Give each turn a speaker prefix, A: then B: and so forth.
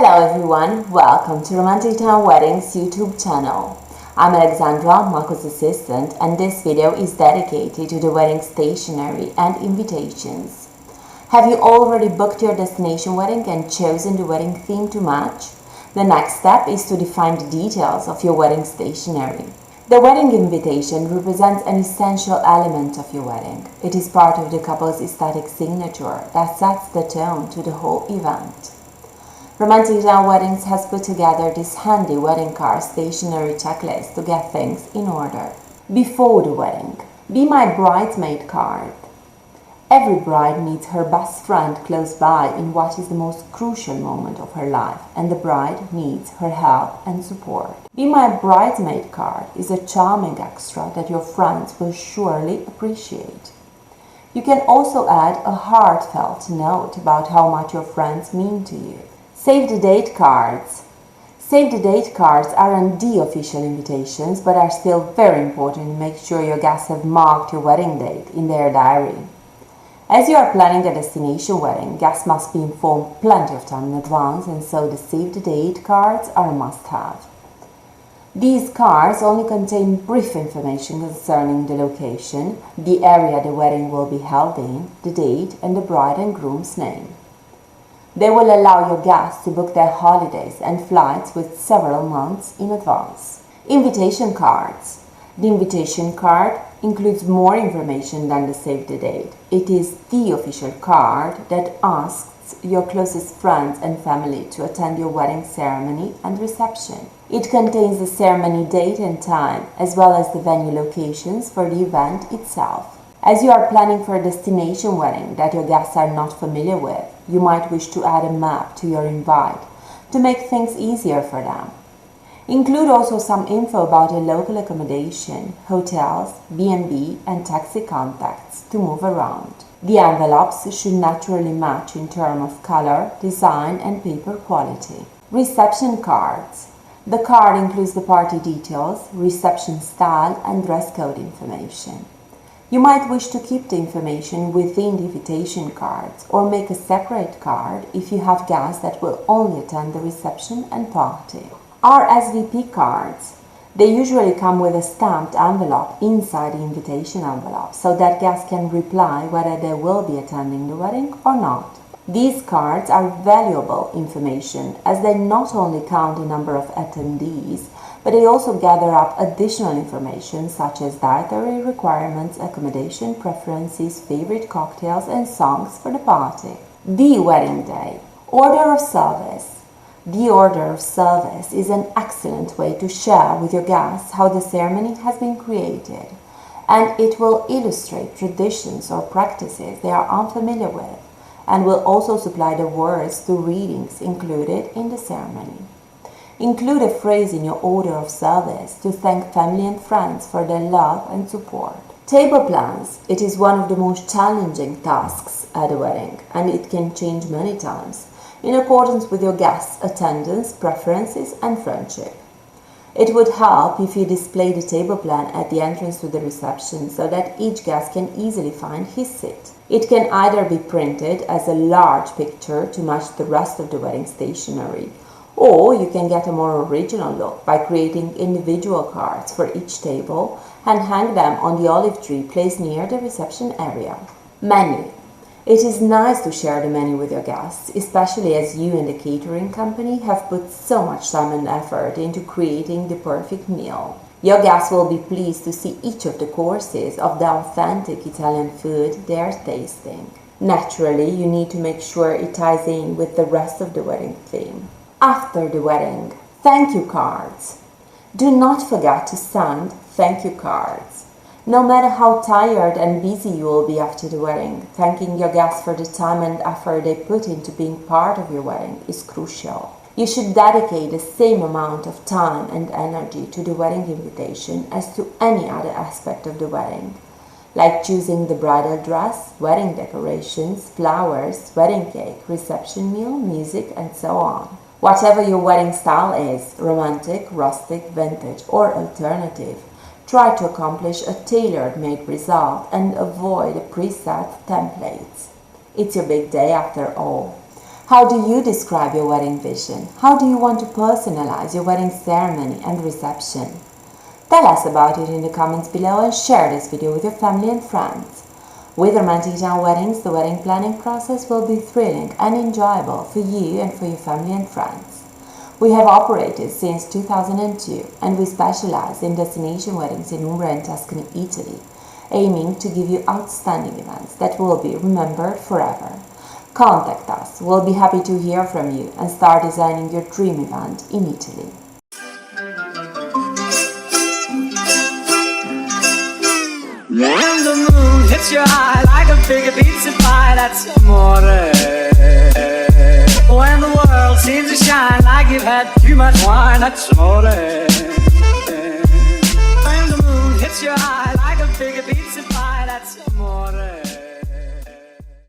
A: Hello everyone, welcome to Romantic Town Weddings YouTube channel. I'm Alexandra, Marco's assistant, and this video is dedicated to the wedding stationery and invitations. Have you already booked your destination wedding and chosen the wedding theme to match? The next step is to define the details of your wedding stationery. The wedding invitation represents an essential element of your wedding. It is part of the couple's aesthetic signature that sets the tone to the whole event. Romantic Town Weddings has put together this handy wedding card stationery checklist to get things in order. Before the wedding, be my bridesmaid card. Every bride needs her best friend close by in what is the most crucial moment of her life, and the bride needs her help and support. Be my bridesmaid card is a charming extra that your friends will surely appreciate. You can also add a heartfelt note about how much your friends mean to you. Save the date cards. Save the date cards aren't the official invitations, but are still very important to make sure your guests have marked your wedding date in their diary. As you are planning a destination wedding, guests must be informed plenty of time in advance, and so the save the date cards are a must-have. These cards only contain brief information concerning the location, the area the wedding will be held in, the date, and the bride and groom's name. They will allow your guests to book their holidays and flights with several months in advance. Invitation cards. The invitation card includes more information than the save the date. It is the official card that asks your closest friends and family to attend your wedding ceremony and reception. It contains the ceremony date and time, as well as the venue locations for the event itself. As you are planning for a destination wedding that your guests are not familiar with, you might wish to add a map to your invite to make things easier for them. Include also some info about a local accommodation, hotels, B&B, and taxi contacts to move around. The envelopes should naturally match in terms of color, design, and paper quality. Reception cards. The card includes the party details, reception style, and dress code information. You might wish to keep the information within the invitation cards or make a separate card if you have guests that will only attend the reception and party. RSVP cards. They usually come with a stamped envelope inside the invitation envelope so that guests can reply whether they will be attending the wedding or not. These cards are valuable information as they not only count the number of attendees, but they also gather up additional information such as dietary requirements, accommodation preferences, favorite cocktails, and songs for the party. The wedding day. Order of service. The order of service is an excellent way to share with your guests how the ceremony has been created, and it will illustrate traditions or practices they are unfamiliar with, and will also supply the words to readings included in the ceremony. Include a phrase in your order of service to thank family and friends for their love and support. Table plans. It is one of the most challenging tasks at a wedding, and it can change many times in accordance with your guests' attendance, preferences, and friendship. It would help if you display the table plan at the entrance to the reception so that each guest can easily find his seat. It can either be printed as a large picture to match the rest of the wedding stationery, or you can get a more original look by creating individual cards for each table and hang them on the olive tree placed near the reception area. Menu. It is nice to share the menu with your guests, especially as you and the catering company have put so much time and effort into creating the perfect meal. Your guests will be pleased to see each of the courses of the authentic Italian food they are tasting. Naturally, you need to make sure it ties in with the rest of the wedding theme. After the wedding, thank you cards. Do not forget to send thank you cards. No matter how tired and busy you will be after the wedding, thanking your guests for the time and effort they put into being part of your wedding is crucial. You should dedicate the same amount of time and energy to the wedding invitation as to any other aspect of the wedding, like choosing the bridal dress, wedding decorations, flowers, wedding cake, reception meal, music, and so on. Whatever your wedding style is, romantic, rustic, vintage, or alternative, try to accomplish a tailor-made result and avoid preset templates. It's your big day after all. How do you describe your wedding vision? How do you want to personalize your wedding ceremony and reception? Tell us about it in the comments below and share this video with your family and friends. With Romantic Town Weddings, the wedding planning process will be thrilling and enjoyable for you and for your family and friends. We have operated since 2002 and we specialize in destination weddings in Umbria and Tuscany, Italy, aiming to give you outstanding events that will be remembered forever. Contact us, we'll be happy to hear from you and start designing your dream event in Italy.
B: When the moon hits your eye like a big pizza pie, that's amore. When the world seems to shine like you've had too much wine, that's amore. When the moon hits your eye